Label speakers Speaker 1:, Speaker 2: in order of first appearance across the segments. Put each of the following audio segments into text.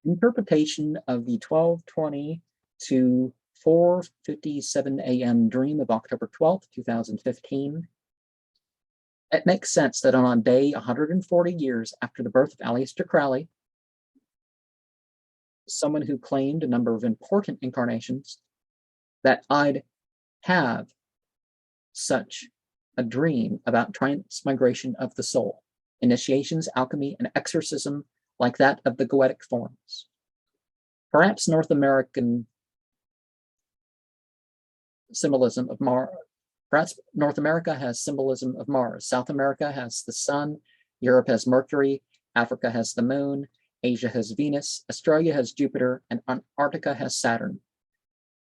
Speaker 1: Interpretation of the 12:20 to 4:57 a.m. dream of October 12th, 2015. It makes sense that on a day 140 years after the birth of Aleister Crowley, someone who claimed a number of important incarnations, that I'd have such a dream about transmigration of the soul, initiations, alchemy, and exorcism like that of the Goetic forms. Perhaps North American symbolism of Mars. Perhaps North America has symbolism of Mars. South America has the sun. Europe has Mercury. Africa has the moon. Asia has Venus. Australia has Jupiter. And Antarctica has Saturn.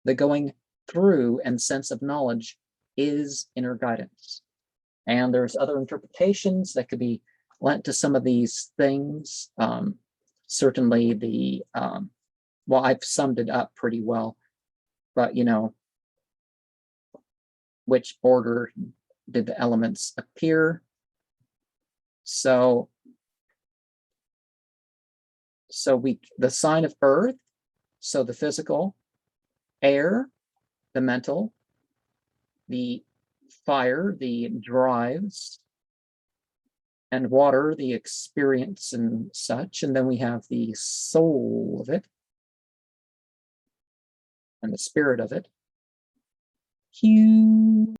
Speaker 1: The going through and sense of knowledge is inner guidance. And there's other interpretations that could be lent to some of these things. Certainly the, well, I've summed it up pretty well, but which order did the elements appear? So the sign of earth, so the physical, air, the mental, the fire, the drives, and water, the experience and such. And then we have the soul of it and the spirit of it.